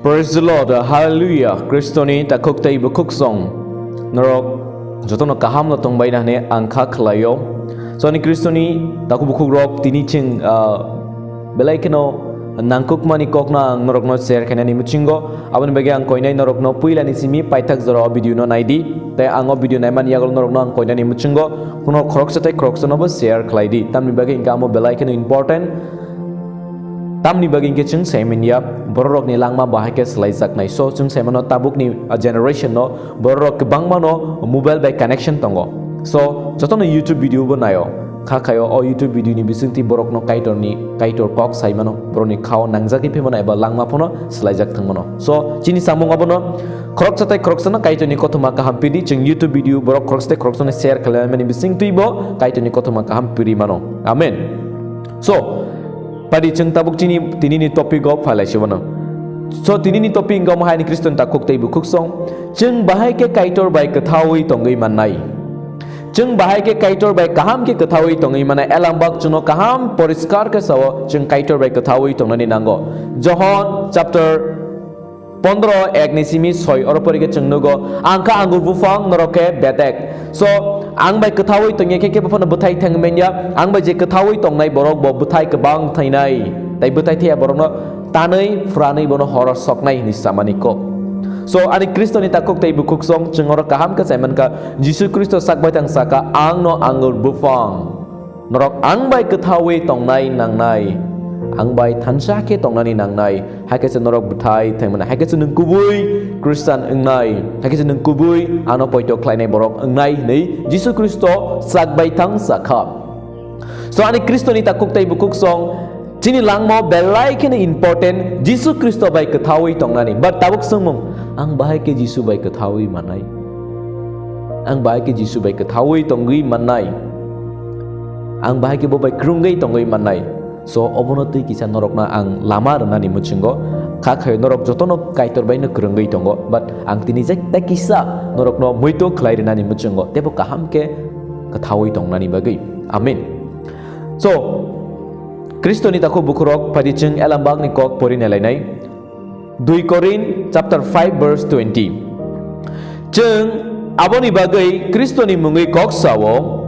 Praise the Lord, Hallelujah. Kristoni takuk tay bukuk song. Narok joto no kaham no tong bay na ne angka klayo. So ni Kristoni takuk bukuk rok tini ching belai keno nangkuk mani kok na narok no share kena ni muchingo. Aban bagi ang koinai narok no puila ni simi paitak zoro video no naidi. Tay ango video na man yagol narok no ang koinai ni muchingo. Kuno krok sa tay krok sa no ba share klaidi. Tam ni bagi ingka mo belai keno important. Tam ni bagi ingke chung semen ya borok ni langma bahai ke selai zak nai so chung semen no tabuk ni generation no borok ke bangma no mobile by connection tongo so joto no YouTube video bonayo khakayo o YouTube video ni bisingti borok no kaitor kok sai mano boro ni khao nangjaki pe mona eba langma phono selai jak thang mano so chini samung abono krok satai krok sana kaitor ni kothuma ka hampidi chung YouTube video borok krok satai krok sana share khala mani bisingti bo kaitor ni kothuma ka hampiri mano amen so padi chung tabuk tini ni topik go phalai sibano so tini ni topik go mahai ni Kristen takuk tei bukuk song chung bahai ke kaitor bai kathawi tongai manai chung bahai ke kaitor bai kaham ke kathawi tongai manai elambak chuno kaham poriskar ke sawo chung kaitor bai kathawi tongnani nango John chapter 15 ek ni simi 6 oropori ke chung nugo angka angur bufang noroke betek so ang bai kathawi tongne ke bafana buthai thangmenya ang bai je kathawi tongnai borok bo buthai ke bang thainai tai buthai thia borok no tanai franai bono horor soknai ni samani ko so ani Kristo ni takuk tai bukuk song chungor kaham ka saiman ka Jisu Kristo sakbai tang saka ang no angur bufang norok ang bai kathawi tongnai nangnai ang bai thansa ke tongnani nangnai haike se norok buthai thangmana haike se nung kubui Kristen engnai haike se nung kubui ano poito klainai borok engnai nei Jisu Kristo sakbai tang saka so ani Kristo ni takuk tai bukuk song chini langmo belai kene important Jisu Kristo bai kathawi tongnani but tabuk sungmung ang bahai ke Jisu bai kathawi manai ang bahai ke Jisu bai kathawi tonggi manai ang bahai ke bo bai krungai tonggai manai so obonoti kisa norok na ang lama rana ni muchingo khakhay norok jotono kaitor bai no krungai tongo but ang tini jek ta kisa norok no muito khlai rana ni muchingo tebo kaham ke kathawi tongnani bagai amen so Kristo ni tako bukurok padicheng elambag ni kok porin elainai 2 Korin chapter 5 verse 20 Jeng aboni bagai Kristo ni mungai kok sawo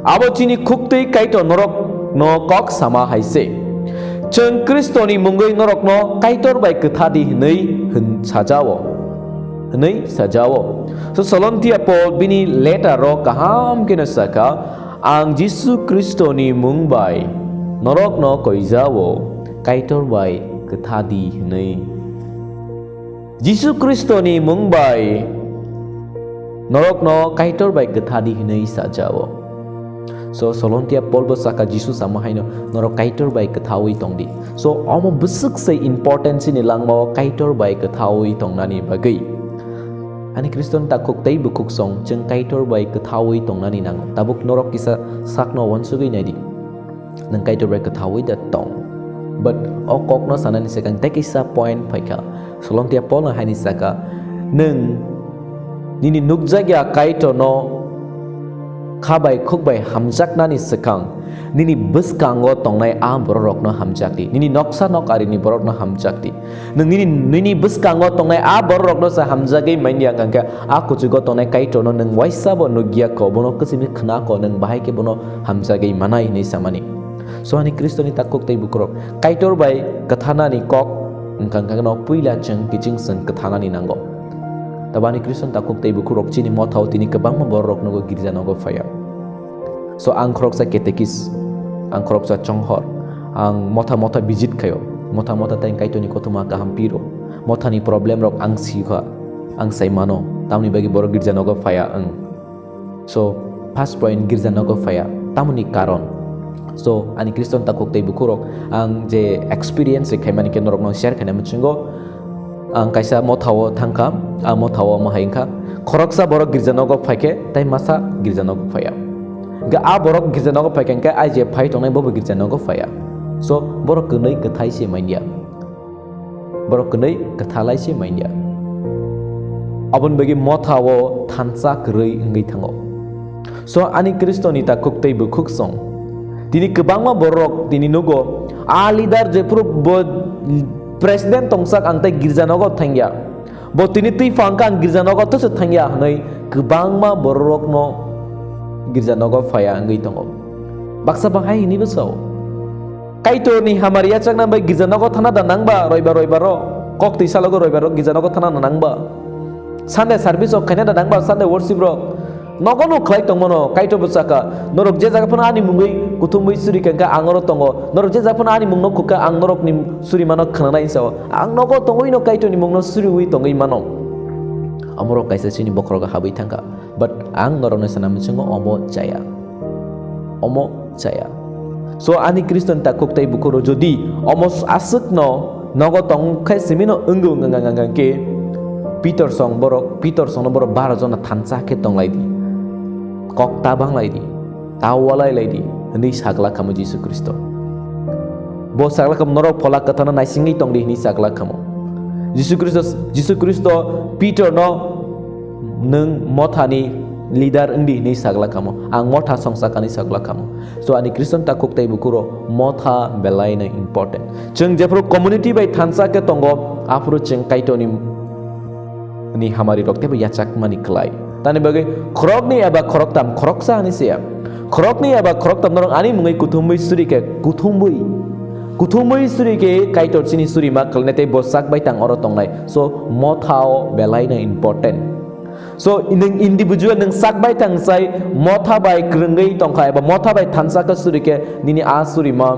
abo chini khuktai kaito norok no kok sama haise Jeng Kristo ni mungai norok no kaitor bai kathadi nei hun sajawo so Solontia Paul bini letter ro kaham kena saka ang Jisu Kristo ni mungbai norok no koijawo kaitor bai kathadi nei Jisu Kristo ni mungbai norok no kaitor bai kathadi nei sajawo so Solontia Paul bo saka Jisu sama haino norok kaitor bai kathawi tongdi so omo busuk sei importance ni langmo kaitor bai kathawi tongnani bagai ani Kriston takuk tei bukuk song jeng kaitor bai kathawi tongnani nang tabuk norok kisa sakno wansugai naidi nang kaitor bai kathawi da tong but okok no sanani sekang tekisa point phaika Solontia Paul na haini saka neng nini nukjagya kaitor no khabai khukbai hamjakna ni sekang nini buskango tongnai a borok no hamjakti nini noksa nok ari ni borok no hamjakti nang nini buskango tongnai a borok no sa hamjagai maindia kangka aku jugo tongnai kaito no nang waisa bo nugya ko bono kesimi khna ko nang bahai ke bono hamjagai manai ni samani so ani Kristo ni takuk tei bukrok kaitor bai kathana ni kok engkang kang no puila jeng kijing sen kathana ni nango tabani Kristen takuk tei bukurok chini mothau tini kebang borok nogo girja nogo faya so ang krok sa ketekis ang krok sa chonghor ang motha bijit kayo motha tang kaito ni kotuma ka hampiro motha ni problem rok ang sikha ang saimano tamni bagi borok girja nogo faya ang so first point girja nogo faya tamni karon so ani Kristen takuk tei bukurok ang je experience khaimani ke norok no share kana muchingo ang kaisa mothawo thangka ang mothawo mahaingka khoroksa borok girjanogo phaike tai masa girjanogo phaya ga a borok girjanogo phaikengka ai je phai tongnai bobo girjanogo phaya so borok knei kathai se maindia borok knei kathalai se maindia abon bagi mothawo thansa krei ngai thango so ani Kristo ni ta kuktei bu khuksong tini kebangma borok tini nugo a leader je puru president tongsak ang tai girjanogo thangya bo tini tui fangkan girjanogo to thangya nei kebangma borokno girjanogo phaya ngai tongo baksa banghai ni besau kaito ni hamaria chakna bai girjanogo thana da nangba roibaro kok ti salogo roibaro girjanogo thana nangba Sunday service of Canada nangba Sunday worship ro nogono khlai tongmono kaito besaka norok je jaga phana ani mungui kuthumui suri kangka angoro tongo norok je jaga phana ani mungno kuka ang norok ni suri mano khnanai sao ang nogo tongoi no kaito ni mungno suri ui tongoi mano amoro kaisa sini bokroga habai thangka but ang norok na sanam chingo omo jaya so ani kriston takok tai bukuro jodi omos asuk no nogo tong khai simino ungu ngangang ke Peter song no borok 12 jona thansa ke tonglai di kok tabang lai di tawalai lai di ni sagla kamu Yesus Kristo bo sagla kamu norok phola kathana naisingi tong di ni sagla kamu Yesus Kristo Peter no nung mothani leader indi ni sagla kamu ang motha songsakani sagla kamu so ani Kriston takok tai bukuro motha belai na important jeng jepro community bai thansa ke tongo afro jeng kaito ni hamari rok tebe yachak mani klai tani bagai khorok ni aba khorok tam khorok sa ani sia khorok ni aba khorok tam norong ani mungai kuthumui suri suri ke kaito chini suri ma kalnete bosak bai tang oro tongnai so mothao belai na important so ineng individual neng sak bai tang sai motha bai krungai tongkhai ba motha bai thansa ka suri ke nini a suri ma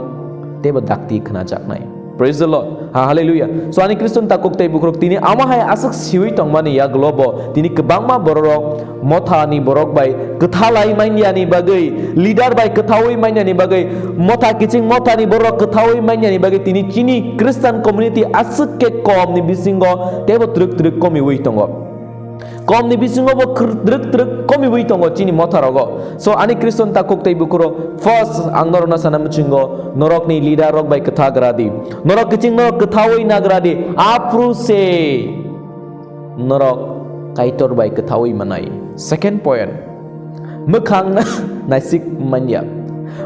tebe dakti khna jaknai praise the Lord hallelujah so ani Kriston takok tai bukrok tini ama hai asak siwi tongmani ya globo tini kebangma borok motha ni borok bai kethalai mainya ni bagai leader bai kethawi mainya ni bagai motha kiching motha ni borok kethawi mainya ni bagai tini chini Christian community asak ke kom ni bisingo tebo truk komi wi tongo kom ni bisingo bo truk komi wi tongo chini motha rogo so ani Kriston takok tai bukuro first angor na sanam chingo norok ni leader rok bai ketha gradi norok kiching norok kethawi na gradi apru se norok kaitor bai kethawi manai second point mekhang nasik manya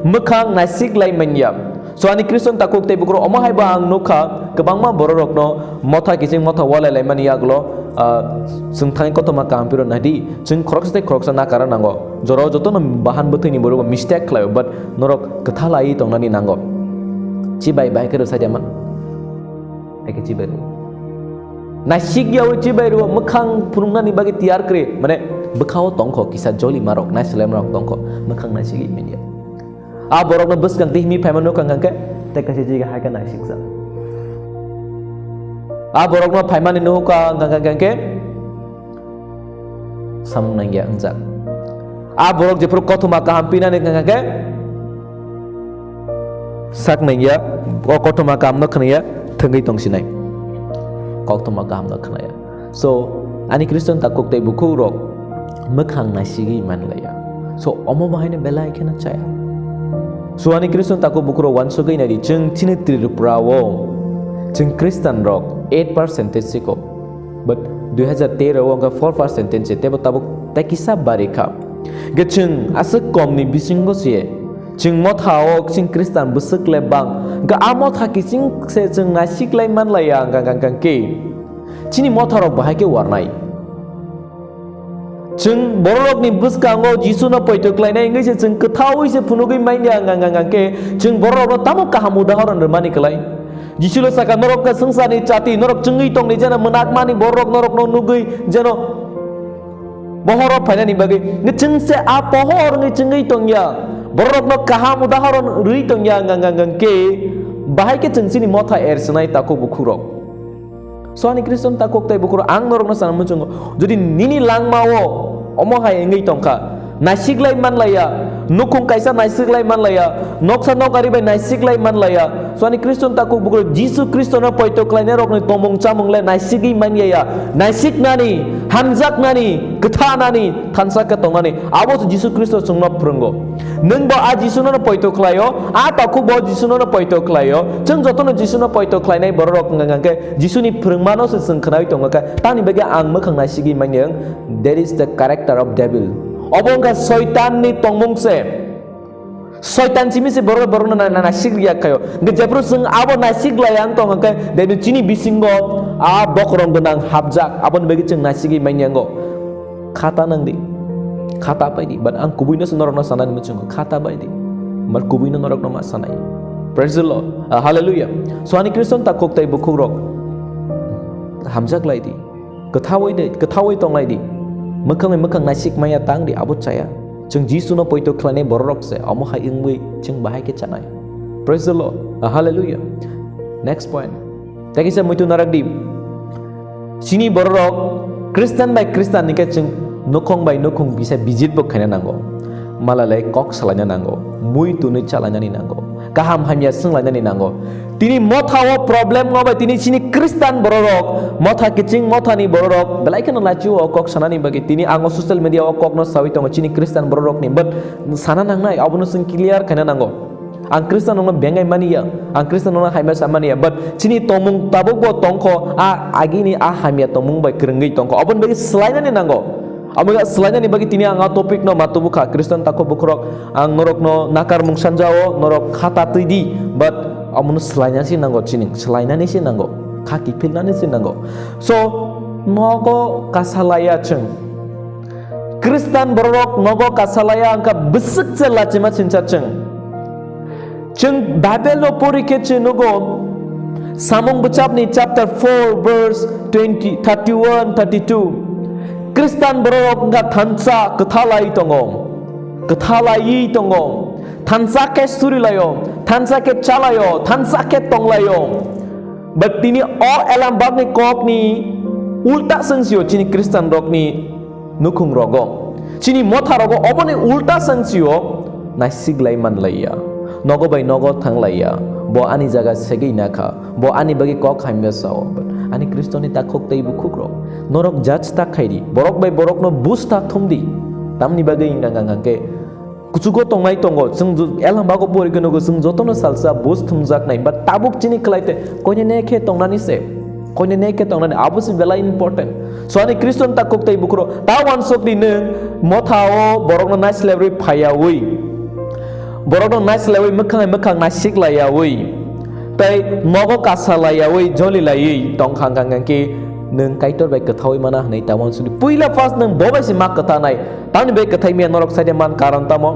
mekhang nasik lai manya so ani Kriston takok tai bukuro omo hai ba ang nokha kebangma borok no motha kiching motha wala lai mani yaglo sungthang kotoma kampiro nadi jeng khoroksa na kara nango joro joto no bahan bethini borogo mistake khlayo but norok kethalai tongnani nango chibai bai kero sajaman eke chibai nasik yaw chibai ro mekhang phunungnani bagi tiar kre mane bekhao tongkho kisa joli marok na selem rok tongkho mekhang nasik media a borok no bus kang tihmi phaimano kang ke te kasi jiga haika nasik sa a borok no phaimani no ka gang ke sam nangya anjak a borok jepro kothuma kahampina ne gang ke sak nangya o kothuma kam no khniya thangai tongsinai kothuma kam no khniya so ani Kriston takok tai buku rok mekhang nasigi manlaya so omo bahine belai khena chaya so ani Kriston takok buku ro wanso gai nari jeng tinitri ruprawo jeng Kristen rock 8% siko but 2013 wangka 4% je tebo tabuk takisa barika gecheng asek kom ni bisingo sie jeng mothao jeng Kristen busuk lebang ga amot hakising se jeng nasik lai man laya gang ke chini motharo bahake warnai jeng borok ni buskango Jisu na poitok lai na ingai se jeng kethawi se phunugai mainya gang ke jeng borok no tamo kaham udaharan remani kelai Jisulo saka norok ka sengsani chati norok cengui tong ni jana menakmani borok norok no nugui jano bohoro phainani bagi ngecheng se a pohor ngi cengui tong ya borok no kaham udaharon rui tong ya ngang ke bahai ke cengsini motha ersenai tako bukurok so ani Kriston takok tai bukurok ang norok no sanam muchungo jodi nini langmawo omo hai ngai tongka nasik lai man laya nukung kaisa nasik lai man laya noksa nokari bai nasik lai man laya so ani Kriston takok bukro Jisu Kristo na poito klaine rok ni tomong chamong le nasigi man ya nasik nani hanjak nani ketha nani thansa ka tongani abo Jisu Kristo sungno prungo nung ba a Jisu na poito klayo a takok bo Jisu na poito klayo jeng jotono Jisu na poito klainai borok ngangke Jisu ni prungmano se sengkhnai tongaka tani bagi ang mekhang nasigi man yang that is the character of devil obongka soitan ni tongmong se Soitan cimi si borok na nasik liya kayo. Ngejapru seng abo nasik layang tong angkai dari cini bisingo bokrong benang habjak abon bagi ceng nasigi mainyango. Kata nang di. Kata apa ini? Ban ang kubuina norok na sana ni macungo. Kata apa ini? Mar kubuina norok na masanai. Praise the Lord. Hallelujah. So ani Kristen tak kok tai bukuk rok. Hamjak lay di. Ketawai tong lay di. Mekang nasik maya tang di abot saya. Jeng Jisu no poito klane borok se amo hai ingwe jeng bahai ke chanai. Praise the Lord. Hallelujah. Next point. Taki sa moito narak di. Sini borok Kristen by Kristen ni ke jeng nokong by nokong bisa bijit bok kena nanggo. Malalai kok salanya nanggo. Mui tunu calanya ni nanggo. Kaham hamya seng lanya ni nanggo. Tini mothawo problem ngoba tini sini Kristen borok motha kicing motha ni borok belai kan laju okok sana ni bagi tini ango social media okok no sawi tong sini Kristen borok ni but sana nang nai abuno seng clear kana nango ang Kristen no bengai mania ang Kristen no hamya samania but sini tomung tabuk bo tongko agi ni hamya tomung bai kerengai tongko abun bagi selain ni nango Amaga selainnya ni bagi tini ang topik no matubuka Kristen tako bukrok ang norok no nakar mung sanjao norok kata tidi but amun selainnya sih nanggo cining selainnya ni sih nanggo kaki pilna ni sih nanggo so nogo kasalaya ceng Kristen borok nogo kasalaya angka besek celah cema cinca ceng Bible no puri kece nogo samung becap ni chapter 4 verse 20 31 32 Kristen borok nga tansa kethalai tongo tansa ke suri layo tansa ke chalayo tansa ke tong layo but tini elam bab ni kok ni ulta sengsio cini Kristen rok ni nukung rogo cini motha rogo obone ulta sengsio nasig lai man laya nogo bai nogo thang laya bo ani jaga segi naka bo ani bagi kok hamya sao ani Kristoni ta khok tei bukuk ro norok judge ta khairi borok bai borok no busta thumdi tamni bagai ingang ke kuchugo tongai tongo sung elam bago pori kono go sung jotono salsa bus thumjak nai but tabuk chini klaite koine ne khe tongnani se koine ne khe tongnani abusi bela important so ani Kriston ta khok tei bukro ta wan sok di ne mothao borok no nice level phaya oi borok no nice level mekhang nasik laya oi tai nogo kasalaya oi joli lai tongkhang kang ke neng kaitor bai kathoi mana nei tawon suni puila fast neng bobai si mak katha nai tamni bai kathai mi norok saide man karan tamo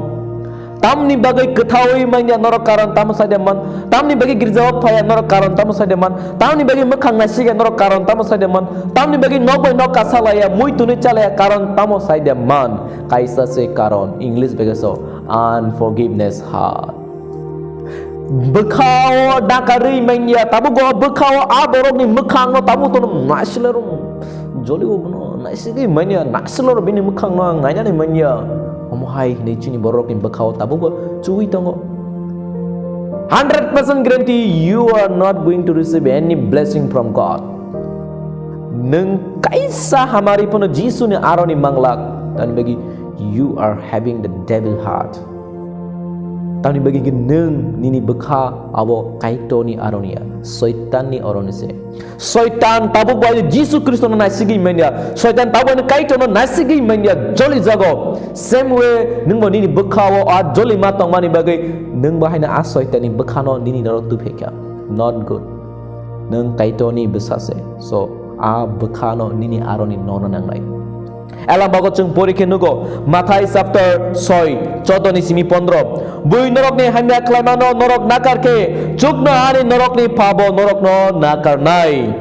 tamni bagai kathoi manya norok karan tamo saide man tamni bagai girja phaya norok karan tamo saide man tamni bagai mekhang nasi ga norok karan tamo saide man tamni bagai nobai nok kasalaya mui tuni chalaya karan tamo saide man kaisa se karon english bagai so unforgiveness heart bekau dakari menya tabu go bekau aborok ni mekhang no tabu to naslero joli go no nasigi menya naslero bini mekhang no nganya ni menya omohai ni chini borok ni bekau tabu go chui tongo 100% guarantee you are not going to receive any blessing from God neng kaisa hamari pono Jisu ni aroni manglak dan bagi you are having the devil heart Tani bagi neng nini bekha abo kaito ni aronia Soitan ni aronise Soitan tabu boy Jisu Kristo no nasigi menya Soitan tabu ni kaito no nasigi menya joli jago same way neng mo nini bekha wo joli matong mani bagi neng bahai na soitan ni bekha no nini narok tu phekya not good neng kaito ni besase so bekha no nini aroni no nangai Elam bago chung pori ke nugo Mathai chapter 6 14 ni simi 15 bui norok ni hamya klaimano norok nakar ke chukna ani norok ni pabo norok no nakar nai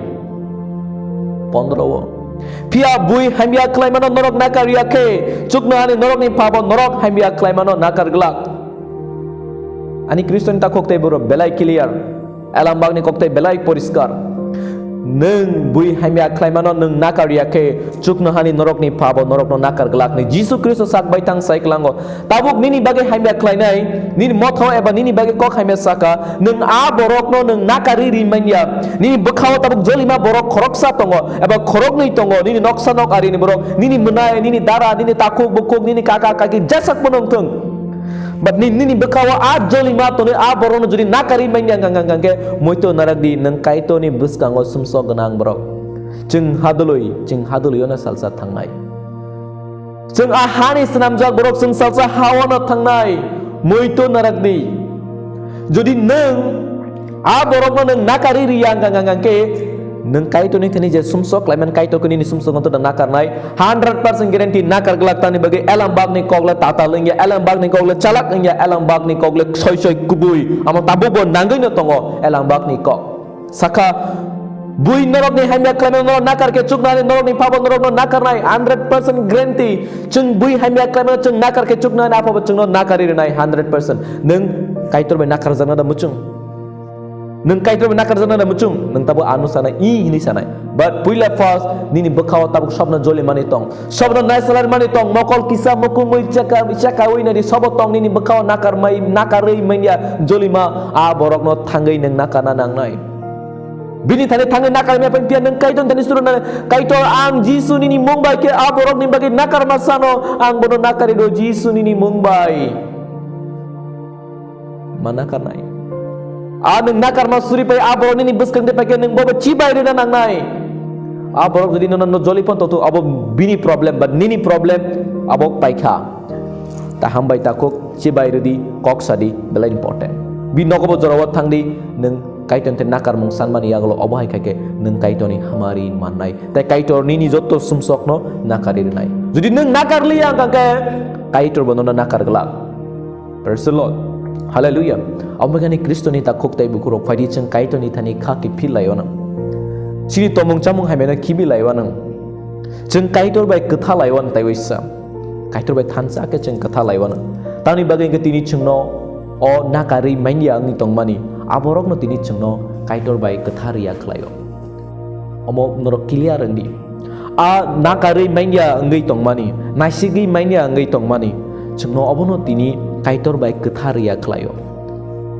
15 pia bui hamya klaimano norok nakar ya ke chukna ani norok ni pabo norok hamya klaimano nakar glak ani Kristen ta kokte boro belai clear elam bag ni kokte belai poriskar neng bui hamya klaimano neng nakar yake chukna hani norok ni pabo norok no nakar glak ni Jisu Kristo sak baitang sai klango tabuk nini bagai hamya klainai nini motho eba nini bagai kok hamya saka neng borok no neng nakari rimanya nini bekhao tabuk jolima borok khoroksa tongo eba khorok ni tongo nini noksa nok ari ni borok nini menai nini dara nini takuk bukuk nini kakak kaki jasak penontung but nini bekawa jolima to ni borono jodi nakari manya ngangangke moito naradi nang kaito ni buskango sumso ganang borok jeng hadului ona salsa thangnai jeng ahani senamjak borok jeng salsa hawana thangnai moito narak di jadi neng borok neng nakari riang gang ke neng kaito ni tani je sumsok laiman kaito kini ni sumsok untuk nakar nai 100% guarantee nakar gelak tani bagi elam bag ni kogla tata lengya elam bag ni kogla calak lengya elam bag ni kogla soy kubui amo tabubon nanggeng na tongo elam bag ni kok saka bui norok ni hamya klaiman norok nakar ke cuk nani norok ni pabon norok no nakar nai 100% guarantee chung bui hamya klaiman chung nakar ke cuk nani apa chung no nakari nai 100% neng kaito be nakar zana da mucung neng kaito be nakar zana da mucung neng tabu anu sana ini sana but puila first nini bekaw tabu shop na joli mani tong shop na nice salary mani tong mokol kisa mokul moi chaka oi na di sobo tong nini bekaw nakar mai nakari mania joli ma borok no thangai neng nakana nang nai bini tani thangai nakar me pempian neng kaito tani suruh na kaito ang jisu nini mumbai ke borok ni bagi nakar masano ang bono nakari do jisu nini mumbai mana karnai neng nakar masuri pai borok nini buskang de pakai neng bobo cibai de nang nai borok jadi nono joli pon to abo bini problem but nini problem abo paikha ta hambai takok cibai di kok sadi bela important bi nogobo jorawat thangdi neng kaiton te nakar mung sanmani yaglo obahai kake neng kaitoni hamari manai tai kaitor nini jotto sumsok no nakari nai jadi neng nakar liya kake kaitor bonona nakar gelak praise the lord hallelujah amagani kristoni takok tai bukuro phadi chang kaitoni thani khaki philayona sini tomong chamung haimena kibi laiwanang chang kaitor bai katha laiwan tai waisa kaitor bai thansa ke chang katha laiwana tani bagai ke tini chungno nakari mainya ngi tongmani aborok no tini chungno kaitor bai katha riya khlayo omo noro clear andi nakari mainya ngi tongmani naisigi mainya ngi tongmani chungno obono tini kaitor bai katha riya khlayo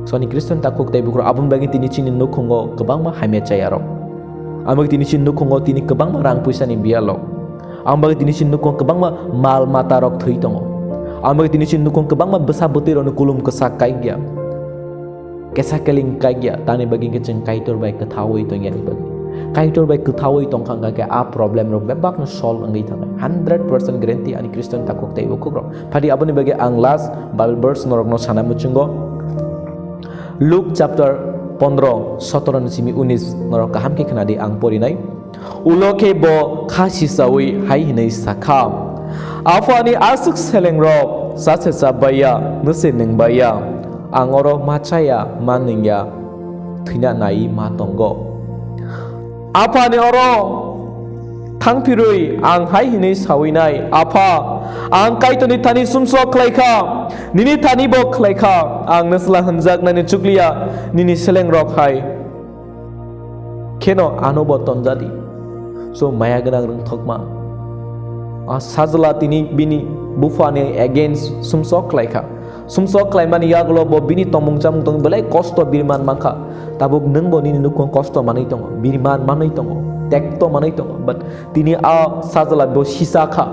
soni kristen takok tai bukro abun bagi tini chini nokhongo kebang ma haime chayarok amag tini sin nukongo tini kebang ma rang puisa ni bialo amag tini sin nukong kebang ma mal mata rok thui tongo amag tini sin nukong kebang ma besa butir on kulum kesak kaigya kesak keling kaigya tani bagi keceng kaitor bai kethawoi tong yani bagi kaitor bai kethawoi tong khanga ke problem rok bebak no solve ngai thang 100% guarantee ani kristen takok tai bukro phadi aboni bagi ang last bible verse norok no sana muchungo Luke chapter 15 17 simi 19 norok kaham ke khana di ang porinai uloke bo khashi sawi hai hinai sakha afani asuk seleng rok sase sabaya nuse ning baya angoro machaya maningya thina nai matongo afani oro thangpirui ang hai hinai sawinai apa ang kaitoni thani sumso khlaikha nini thani bo khlaikha ang nasla hanjak nani chukliya nini seleng rok hai keno anobo tonjadi so maya ganang rung thokma sajla tini bini bufani against sumso khlaikha sumso klaimani yaglo bo bini tomung chamung tong belai kosto birman mangkha tabuk neng bo nini nukong kosto manai tong birman manai tong tekto manai tong but tini sajla bo sisakha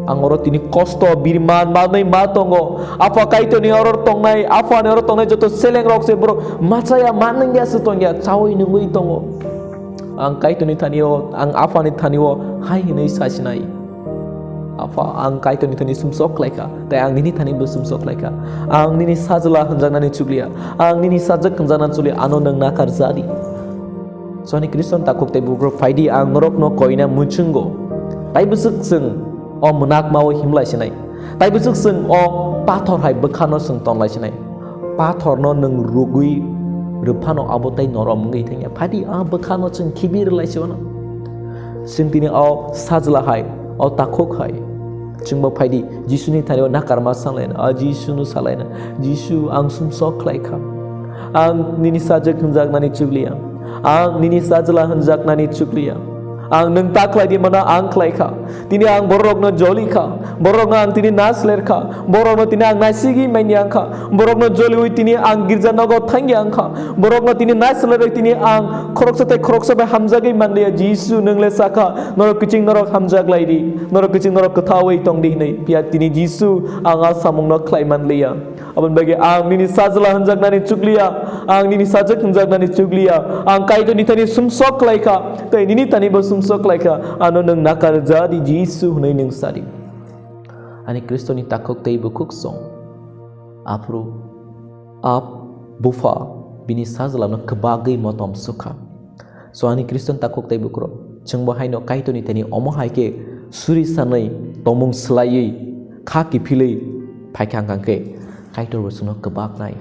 angoro tini kosto birman manai matongo apa kaito ni oror tongnai apa ni oror tongnai joto seleng rok se bro macaya manengya setongya chawai nungui tongo ang kaito ni thanio ang apa ni thanio hai nei sasinai apa ang kaito ni thani sumsok laika tai ang nini thani bo sumsok laika ang nini sajla hanjana ni chukliya ang nini sajak hanjana chuli ano nang nakar jadi soni kriston takok te bugro faidi ang rok no koina muchungo tai busuk sung munak mawo himlai sinai tai busuk sung pathor hai bekhano sung tonglai sinai pathor no nang rugui rupano abotai norom ngai thengya phadi bekhano chung khibir lai siwana sing tini sajla hai takok hai chungba phaidi jisuni thani nakar ma sanglaina jisu nu salaina jisu ang sumsok laika ang nini sajak hanjak nani chukliya ang nini sajla hanjak nani chukliya ang nang taklai di mana ang klaika tini ang borok no joli kha borok ang tini nasler kha borok no tini ang nasigi manyang kha borok no joli ui tini ang girja nago thangyang kha borok no tini nasler tini ang khorok sabe hamjagi mandia jisu nangle saka norok kiching norok hamjag laidi norok kiching norok kathawai tongdi nei pia tini jisu ang samung no klai manlia abon bagi ang nini sajla hanjak nani chukliya ang nini sajak hanjak nani chukliya ang kaito ni tani sumsok laika tai nini tani bo sumsok laika ano nang nakar jadi jisu nei ning sadi ani kristo ni takok tei bukuk song apro ap bufa bini sajlam kebagai motom sukha so ani Kristen takok tai bukro chengbo haino kaito ni tani omo haike suri sanai tomung slai kha ki philei phaikang kangke kaito suno kebak nai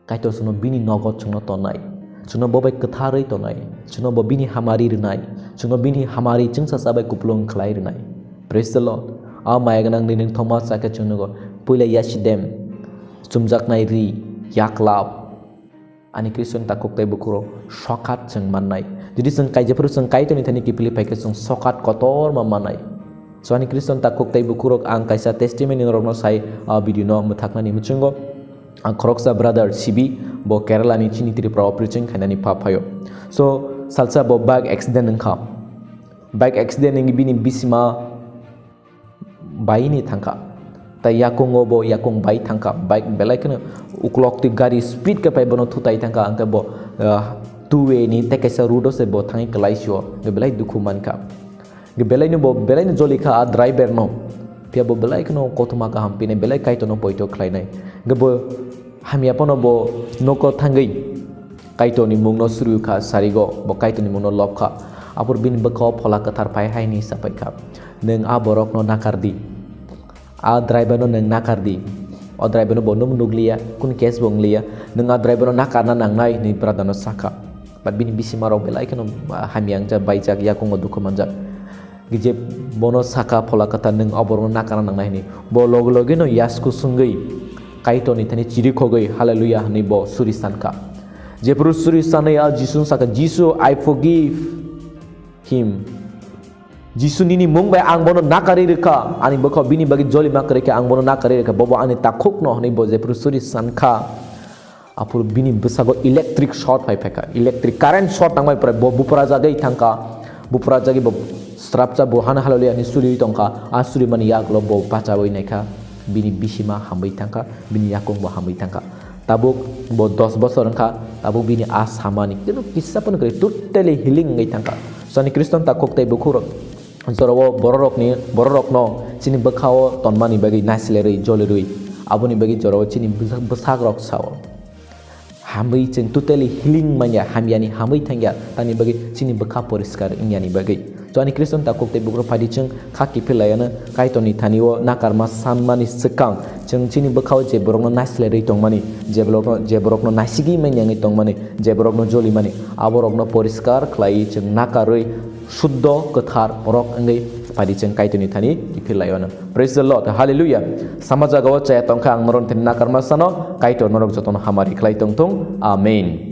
kaito suno bini nogot chungno tonai suno bobai ketharai tonai suno bo bini hamari rinai suno bini hamari chingsa sabai kuplung khlai rinai praise the Lord a mayaganang ning thomas saka chungno puila yasidem chumjak nai ri yaklab ani Kristen takok tai bukro sokat jeng manai jadi seng kaijapur seng kaito ni thani kipili paike seng sokat kotor ma manai so ani Kristen takok tai bukro ang kaisa testimony rokno sai video no muthakna ni muchungo ang kroksa brother CB bo Kerala ni chini tri pro preaching khanani papayo so salsa bo bike accident ngkha bike accident ngi bini bisima baini thangka ta yakung bo yakung bai thangka bike belai kana uklok ti gari speed ka pai bono thutai thangka angka bo two way ni tekesa rudo se bo thangi klai sio ge belai dukhu manka ge belai no joli kha driver no pia bo belai kno kotuma ka hampine belai kai to no poito khlai nai ge bo hamia pono bo noko thangai kai to ni mungno suru kha sarigo bo kai to ni mungno lok kha apur bin bako phola kathar pai hai ni sapai kha neng a borok no nakardi a driver no neng nakardi o driver no bonum nuglia kun case bonglia neng a driver no nakarna nangnai ni pradano saka bat bin bisimaro belai kno hamiang ja baijak yakung dukhu manjak gije bono saka phola kata neng obor nakana nangnai ni bo log loge no yasku sungai kaito ni thani chiri khogai hallelujah ni bo surisan ka je puru surisan ya jisun saka jisu I forgive him jisu nini mungbai ang bono nakari reka ani bako bini bagi joli makare ke ang bono nakari reka bobo ani takuk no ni bo je puru surisan ka apur bini besago electric short pai peka electric current short tangmai pare bo bupra jagai thangka bupra jagi bo strapcha bo hana hallelujah ni suri tongka asuri mani yaklo bo pachawai naika bini bishima hambai thangka bini yakung bo hambai thangka tabuk bo 10 bosor angka tabuk bini as hamani itu kisah pun kali totally healing ngai thangka sani Kristen takok tai bukhurok jorowo borok no chini bakhao tonmani bagi nasilere jolerui aboni bagi jorowo chini besak rok sawo hambai cheng totally healing manya hamiani hambai thangya tani bagi chini bakha poriskar inyani bagi so ani Kristen takok tai bukro phadi cheng khaki philayana kaitoni thaniwo nakarma sanmani sekang cheng chini bakhao je borokno nasilere tongmani je borokno nasigi manyangi tongmani je borokno joli mani aborokno poriskar khlai cheng nakaroi shuddho kathar borok angai phadi cheng kaitoni thani philayana praise the Lord hallelujah samaja gawa chaya tongkha ang moron tin nakarma sano kaito norok joton hamari khlai tongtung amen